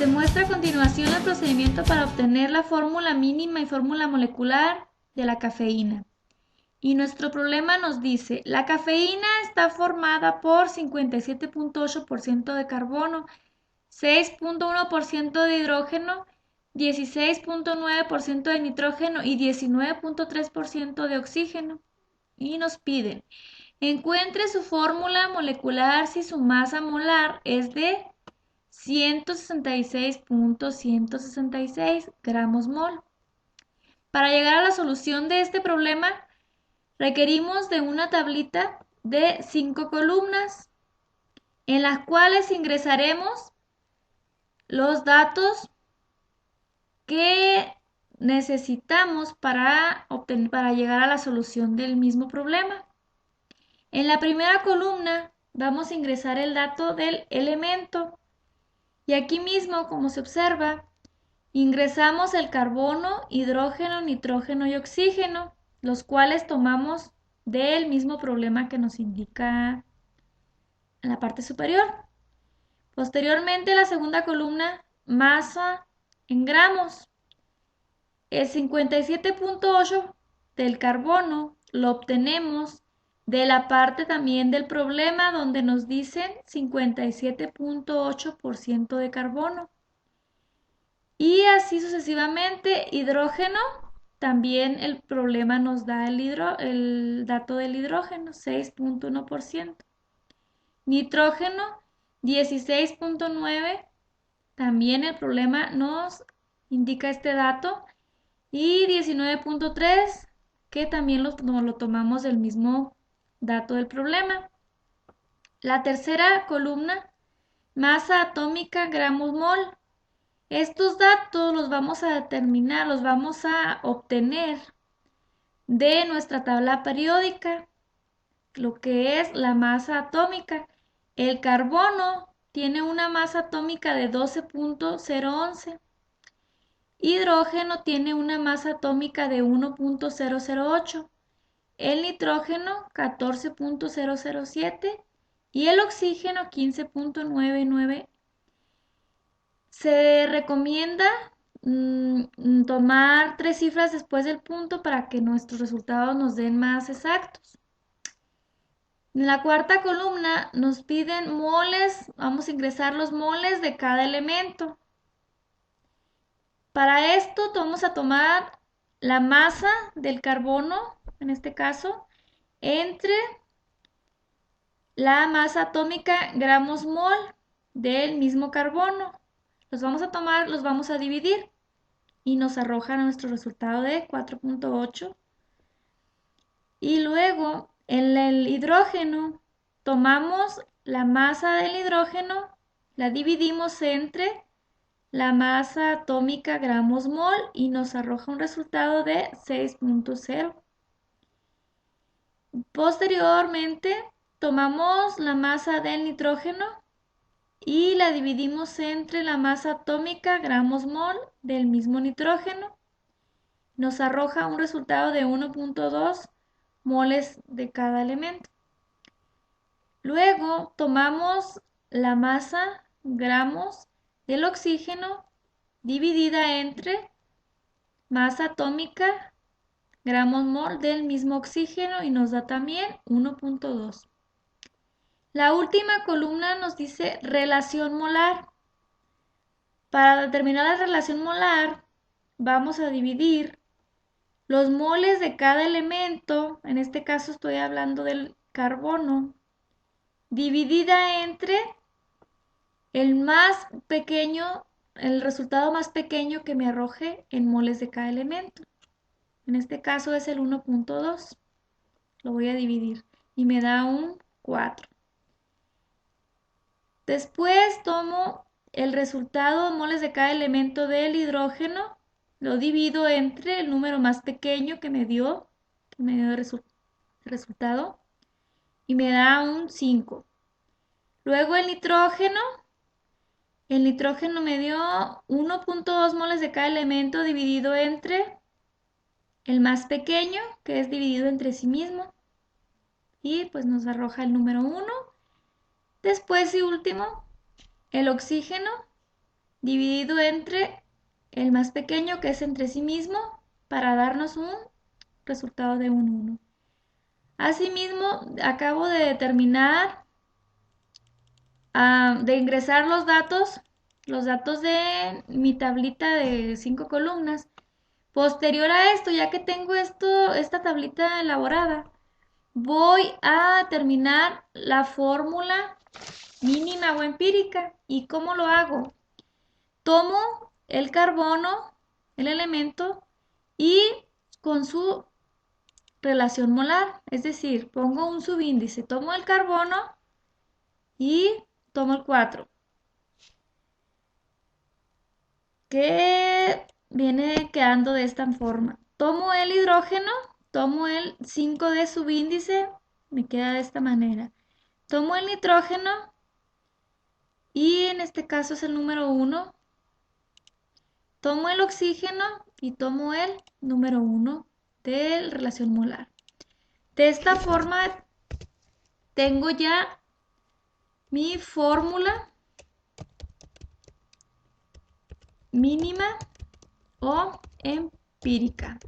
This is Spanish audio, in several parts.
Se muestra a continuación el procedimiento para obtener la fórmula mínima y fórmula molecular de la cafeína. Y nuestro problema nos dice, la cafeína está formada por 57.8% de carbono, 6.1% de hidrógeno, 16.9% de nitrógeno y 19.3% de oxígeno. Y nos piden, encuentre su fórmula molecular si su masa molar es de 166.166 gramos mol. Para llegar a la solución de este problema, requerimos de una tablita de 5 columnas, en las cuales ingresaremos los datos que necesitamos para llegar a la solución del mismo problema. En la primera columna vamos a ingresar el dato del elemento. Y aquí mismo, como se observa, ingresamos el carbono, hidrógeno, nitrógeno y oxígeno, los cuales tomamos del mismo problema que nos indica en la parte superior. Posteriormente, la segunda columna, masa en gramos. El 57.8 del carbono lo obtenemos de la parte también del problema donde nos dicen 57.8% de carbono. Y así sucesivamente, hidrógeno, también el problema nos da el dato del hidrógeno, 6.1%. Nitrógeno, 16.9%, también el problema nos indica este dato. Y 19.3%, que también lo tomamos del mismo dato del problema. La tercera columna, masa atómica, gramos mol. Estos datos los vamos a determinar, los vamos a obtener de nuestra tabla periódica, lo que es la masa atómica. El carbono tiene una masa atómica de 12.011. Hidrógeno tiene una masa atómica de 1.008. El nitrógeno 14.007 y el oxígeno 15.99. Se recomienda tomar 3 cifras después del punto para que nuestros resultados nos den más exactos. En la cuarta columna nos piden moles, vamos a ingresar los moles de cada elemento. Para esto vamos a tomar la masa del carbono, en este caso, entre la masa atómica gramos mol del mismo carbono. Los vamos a tomar, los vamos a dividir y nos arroja nuestro resultado de 4.8. Y luego en el hidrógeno tomamos la masa del hidrógeno, la dividimos entre la masa atómica gramos mol y nos arroja un resultado de 6.0. Posteriormente tomamos la masa del nitrógeno y la dividimos entre la masa atómica gramos mol del mismo nitrógeno. Nos arroja un resultado de 1.2 moles de cada elemento. Luego tomamos la masa gramos del oxígeno dividida entre masa atómica gramos mol del mismo oxígeno y nos da también 1.2. La última columna nos dice relación molar. Para determinar la relación molar vamos a dividir los moles de cada elemento, en este caso estoy hablando del carbono, dividida entre el más pequeño, el resultado más pequeño que me arroje en moles de cada elemento. En este caso es el 1.2. Lo voy a dividir y me da un 4. Después tomo el resultado de moles de cada elemento del hidrógeno, lo divido entre el número más pequeño que me dio el resultado y me da un 5. Luego el nitrógeno me dio 1.2 moles de cada elemento dividido entre el más pequeño, que es dividido entre sí mismo, y pues nos arroja el número 1. Después y último, el oxígeno dividido entre el más pequeño, que es entre sí mismo, para darnos un resultado de un 1. Asimismo, acabo de determinar, de ingresar los datos de mi tablita de 5 columnas. Posterior a esto, ya que tengo esta tablita elaborada, voy a determinar la fórmula mínima o empírica. ¿Y cómo lo hago? Tomo el carbono, el elemento, y con su relación molar, es decir, pongo un subíndice, tomo el carbono y tomo el 4, que viene quedando de esta forma. Tomo el hidrógeno, tomo el 5 de subíndice, me queda de esta manera. Tomo el nitrógeno, y en este caso es el número 1. Tomo el oxígeno y tomo el número 1 de relación molar. De esta forma tengo ya mi fórmula mínima o empírica.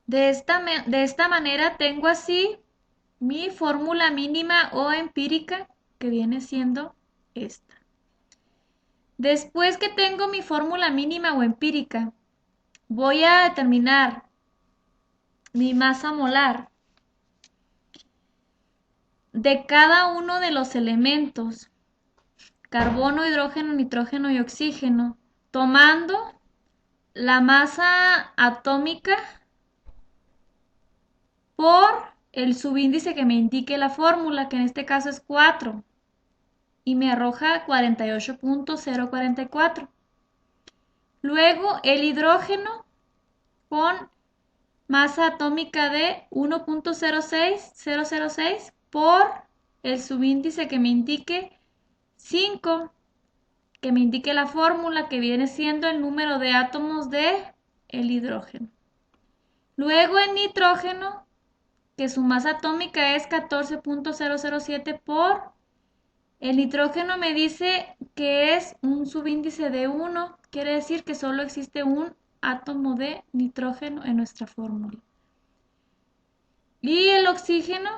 De esta manera tengo así mi fórmula mínima o empírica, que viene siendo esta. Después que tengo mi fórmula mínima o empírica, voy a determinar mi masa molar de cada uno de los elementos, carbono, hidrógeno, nitrógeno y oxígeno, tomando la masa atómica por el subíndice que me indique la fórmula, que en este caso es 4, y me arroja 48.044. Luego el hidrógeno con masa atómica de 1.06006 por el subíndice que me indique 5, que me indique la fórmula, que viene siendo el número de átomos de el hidrógeno. Luego el nitrógeno, que su masa atómica es 14.007 por el nitrógeno me dice que es un subíndice de 1, quiere decir que solo existe un átomo de nitrógeno en nuestra fórmula. Y el oxígeno,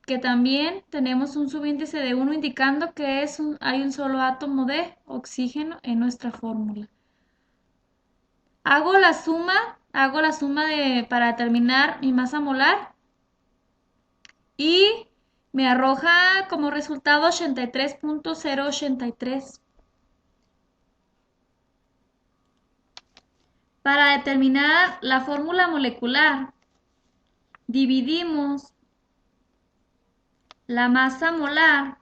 que también tenemos un subíndice de 1 indicando que hay un solo átomo de oxígeno en nuestra fórmula. Hago la suma para determinar mi masa molar y me arroja como resultado 83.083. Para determinar la fórmula molecular, dividimos la masa molar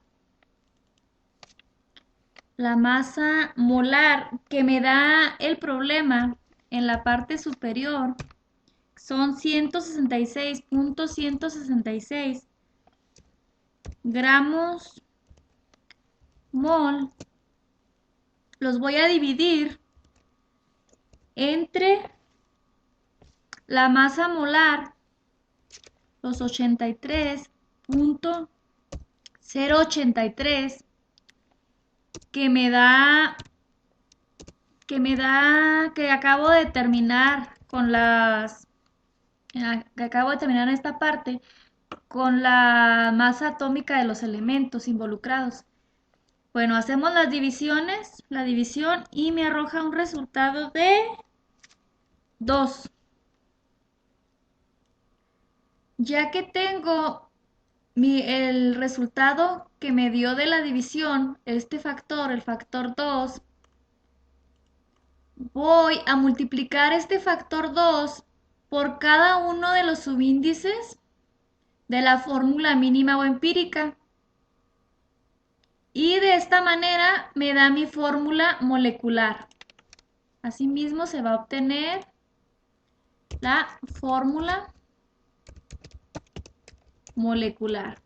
que me da el problema en la parte superior, son 166.166 gramos mol. Los voy a dividir entre la masa molar, los 83.083, que acabo de determinar en esta parte con la masa atómica de los elementos involucrados. Bueno, hacemos la división y me arroja un resultado de 2. Ya que tengo el resultado que me dio de la división, este factor, el factor 2, voy a multiplicar este factor 2 por cada uno de los subíndices de la fórmula mínima o empírica. Y de esta manera me da mi fórmula molecular. Asimismo se va a obtener la fórmula molecular.